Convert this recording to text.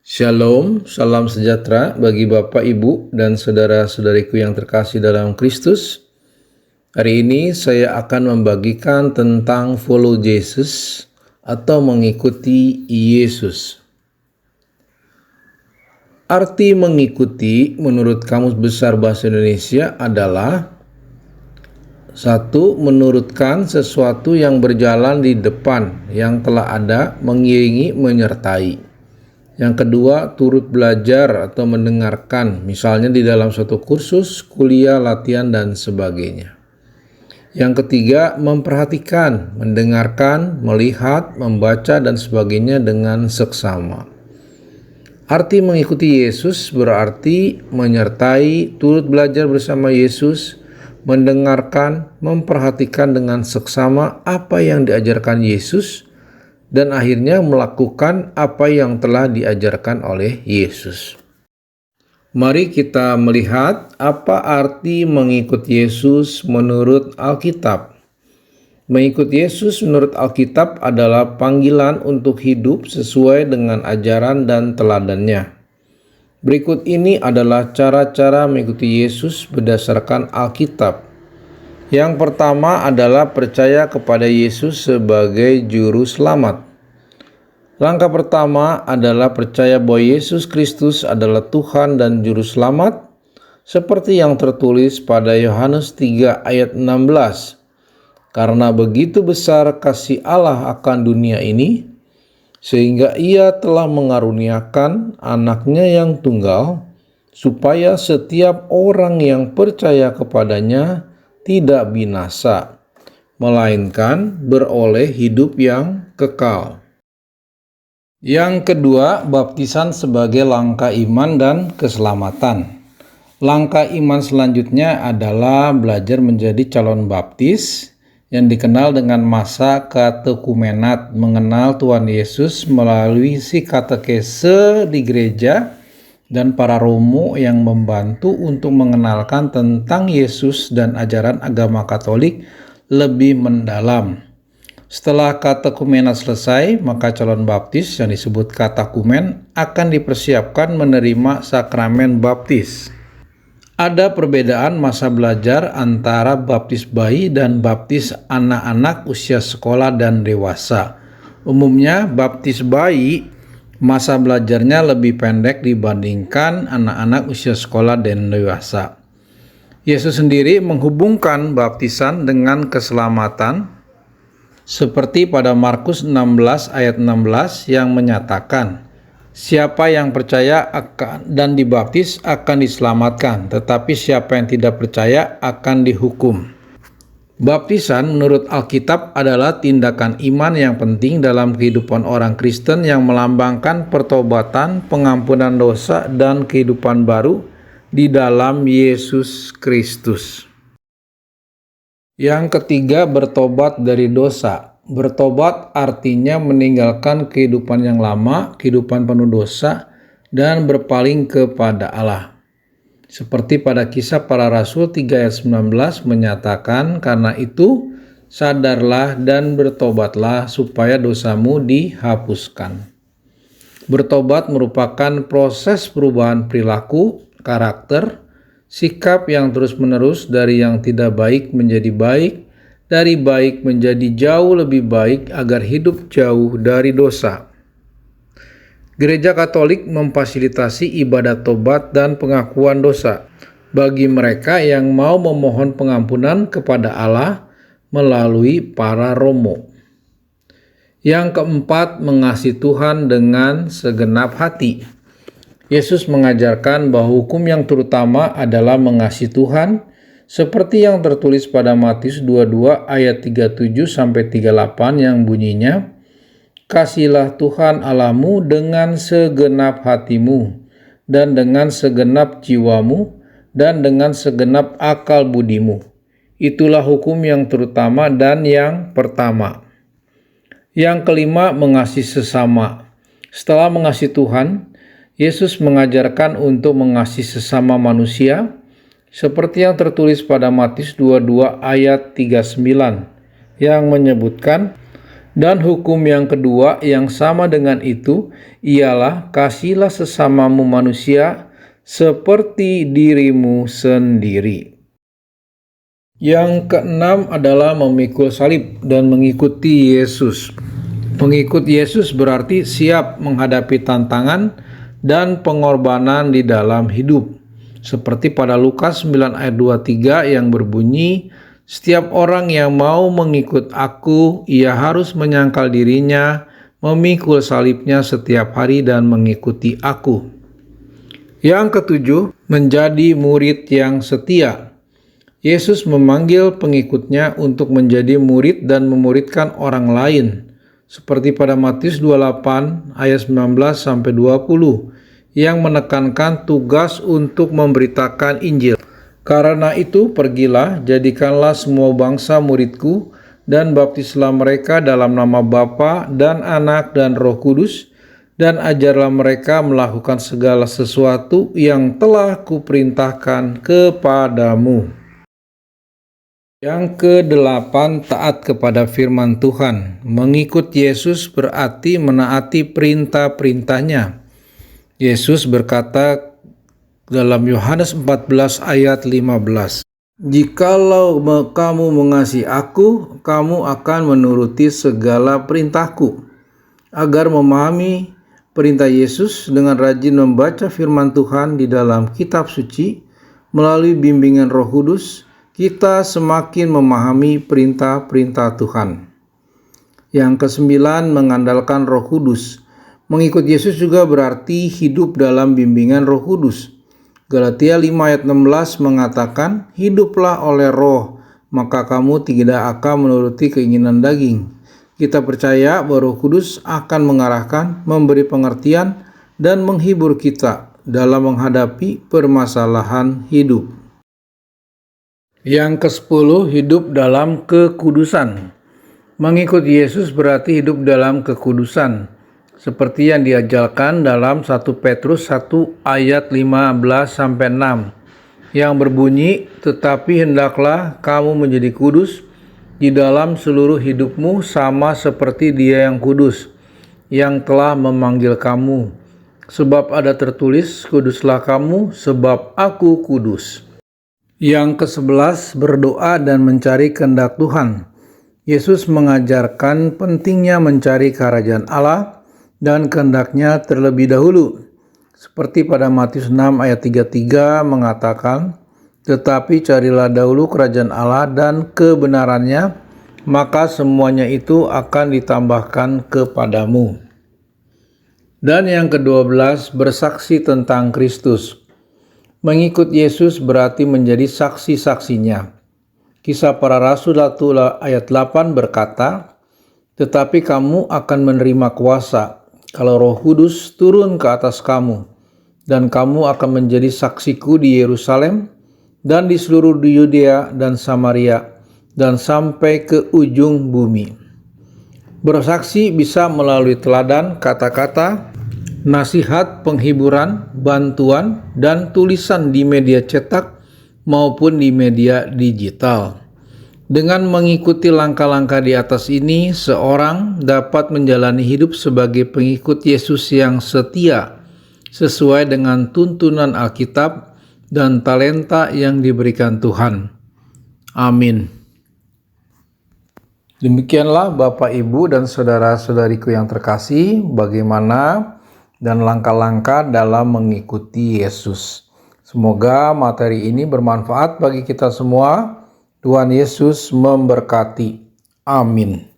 Shalom, salam sejahtera bagi Bapak, Ibu, dan saudara-saudariku yang terkasih dalam Kristus. Hari ini saya akan membagikan tentang follow Jesus atau mengikuti Yesus. Arti mengikuti menurut Kamus Besar Bahasa Indonesia adalah: 1. Menurutkan sesuatu yang berjalan di depan yang telah ada, mengiringi, menyertai. Yang kedua, turut belajar atau mendengarkan, misalnya di dalam suatu kursus, kuliah, latihan, dan sebagainya. Yang ketiga, memperhatikan, mendengarkan, melihat, membaca, dan sebagainya dengan seksama. Arti mengikuti Yesus berarti menyertai, turut belajar bersama Yesus, mendengarkan, memperhatikan dengan seksama apa yang diajarkan Yesus, dan akhirnya melakukan apa yang telah diajarkan oleh Yesus. Mari kita melihat apa arti mengikut Yesus menurut Alkitab. Mengikut Yesus menurut Alkitab adalah panggilan untuk hidup sesuai dengan ajaran dan teladannya. Berikut ini adalah cara-cara mengikuti Yesus berdasarkan Alkitab. Yang pertama adalah percaya kepada Yesus sebagai juru selamat. Langkah pertama adalah percaya bahwa Yesus Kristus adalah Tuhan dan juru selamat, seperti yang tertulis pada Yohanes 3 ayat 16. Karena begitu besar kasih Allah akan dunia ini, sehingga Ia telah mengaruniakan anaknya yang tunggal, supaya setiap orang yang percaya kepadanya tidak binasa, melainkan beroleh hidup yang kekal. Yang kedua, baptisan sebagai langkah iman dan keselamatan. Langkah iman selanjutnya adalah belajar menjadi calon baptis yang dikenal dengan masa katekumenat, mengenal Tuhan Yesus melalui si katekese di gereja dan para romo yang membantu untuk mengenalkan tentang Yesus dan ajaran agama Katolik lebih mendalam. Setelah katekumenat selesai, maka calon baptis yang disebut katekumen akan dipersiapkan menerima sakramen baptis. Ada perbedaan masa belajar antara baptis bayi dan baptis anak-anak usia sekolah dan dewasa. Umumnya baptis bayi masa belajarnya lebih pendek dibandingkan anak-anak usia sekolah dan dewasa. Yesus sendiri menghubungkan baptisan dengan keselamatan, seperti pada Markus 16 ayat 16 yang menyatakan, siapa yang percaya akan dan dibaptis akan diselamatkan, tetapi siapa yang tidak percaya akan dihukum. Baptisan menurut Alkitab adalah tindakan iman yang penting dalam kehidupan orang Kristen yang melambangkan pertobatan, pengampunan dosa, dan kehidupan baru di dalam Yesus Kristus. Yang ketiga, bertobat dari dosa. Bertobat artinya meninggalkan kehidupan yang lama, kehidupan penuh dosa, dan berpaling kepada Allah. Seperti pada Kisah Para Rasul 3 ayat 19 menyatakan, karena itu sadarlah dan bertobatlah supaya dosamu dihapuskan. Bertobat merupakan proses perubahan perilaku, karakter, sikap yang terus-menerus dari yang tidak baik menjadi baik, dari baik menjadi jauh lebih baik agar hidup jauh dari dosa. Gereja Katolik memfasilitasi ibadat tobat dan pengakuan dosa bagi mereka yang mau memohon pengampunan kepada Allah melalui para romo. Yang keempat, mengasihi Tuhan dengan segenap hati. Yesus mengajarkan bahwa hukum yang terutama adalah mengasihi Tuhan, seperti yang tertulis pada Matius 22 ayat 37-38 yang bunyinya, kasihilah Tuhan Allahmu dengan segenap hatimu, dan dengan segenap jiwamu, dan dengan segenap akal budimu. Itulah hukum yang terutama dan yang pertama. Yang kelima, mengasihi sesama. Setelah mengasihi Tuhan, Yesus mengajarkan untuk mengasihi sesama manusia, seperti yang tertulis pada Matius 22 ayat 39, yang menyebutkan, Dan hukum yang kedua yang sama dengan itu ialah kasihilah sesamamu manusia seperti dirimu sendiri. Yang keenam adalah memikul salib dan mengikuti Yesus. Mengikut Yesus berarti siap menghadapi tantangan dan pengorbanan di dalam hidup. Seperti pada Lukas 9 ayat 23 yang berbunyi, "Setiap orang yang mau mengikut aku, ia harus menyangkal dirinya, memikul salibnya setiap hari dan mengikuti aku." Yang ketujuh, menjadi murid yang setia. Yesus memanggil pengikutnya untuk menjadi murid dan memuridkan orang lain. Seperti pada Matius 28 ayat 19-20 yang menekankan tugas untuk memberitakan Injil. Karena itu pergilah, jadikanlah semua bangsa muridku dan baptislah mereka dalam nama Bapa dan Anak dan Roh Kudus, dan ajarlah mereka melakukan segala sesuatu yang telah kuperintahkan kepadamu. Yang kedelapan, taat kepada firman Tuhan. Mengikut Yesus berarti menaati perintah-perintahnya. Yesus berkata dalam Yohanes 14 ayat 15, "Jikalau kamu mengasihi aku, kamu akan menuruti segala perintahku." Agar memahami perintah Yesus dengan rajin membaca firman Tuhan di dalam kitab suci melalui bimbingan Roh Kudus, kita semakin memahami perintah-perintah Tuhan. Yang kesembilan, mengandalkan Roh Kudus. Mengikut Yesus juga berarti hidup dalam bimbingan Roh Kudus. Galatia 5 ayat 16 mengatakan, "Hiduplah oleh Roh, maka kamu tidak akan menuruti keinginan daging." Kita percaya bahwa Roh Kudus akan mengarahkan, memberi pengertian, dan menghibur kita dalam menghadapi permasalahan hidup. Yang ke-10, hidup dalam kekudusan. Mengikut Yesus berarti hidup dalam kekudusan, seperti yang diajarkan dalam 1 Petrus 1 ayat 15-6, yang berbunyi, "Tetapi hendaklah kamu menjadi kudus di dalam seluruh hidupmu, sama seperti Dia yang kudus, yang telah memanggil kamu. Sebab ada tertulis, kuduslah kamu, sebab aku kudus." Yang ke-11, berdoa dan mencari kehendak Tuhan. Yesus mengajarkan pentingnya mencari kerajaan Allah dan kehendaknya terlebih dahulu. Seperti pada Matius 6 ayat 33 mengatakan, "Tetapi carilah dahulu kerajaan Allah dan kebenarannya, maka semuanya itu akan ditambahkan kepadamu." Dan yang ke-12, bersaksi tentang Kristus. Mengikut Yesus berarti menjadi saksi-saksinya. Kisah Para Rasul 1 ayat 8 berkata, "Tetapi kamu akan menerima kuasa kalau Roh Kudus turun ke atas kamu, dan kamu akan menjadi saksiku di Yerusalem dan di seluruh Yudea dan Samaria dan sampai ke ujung bumi." Bersaksi bisa melalui teladan, kata-kata, nasihat, penghiburan, bantuan, dan tulisan di media cetak maupun di media digital. Dengan mengikuti langkah-langkah di atas ini, seorang dapat menjalani hidup sebagai pengikut Yesus yang setia, sesuai dengan tuntunan Alkitab dan talenta yang diberikan Tuhan. Amin. Demikianlah Bapak, Ibu, dan saudara-saudariku yang terkasih, bagaimana dan langkah-langkah dalam mengikuti Yesus. Semoga materi ini bermanfaat bagi kita semua. Tuhan Yesus memberkati. Amin.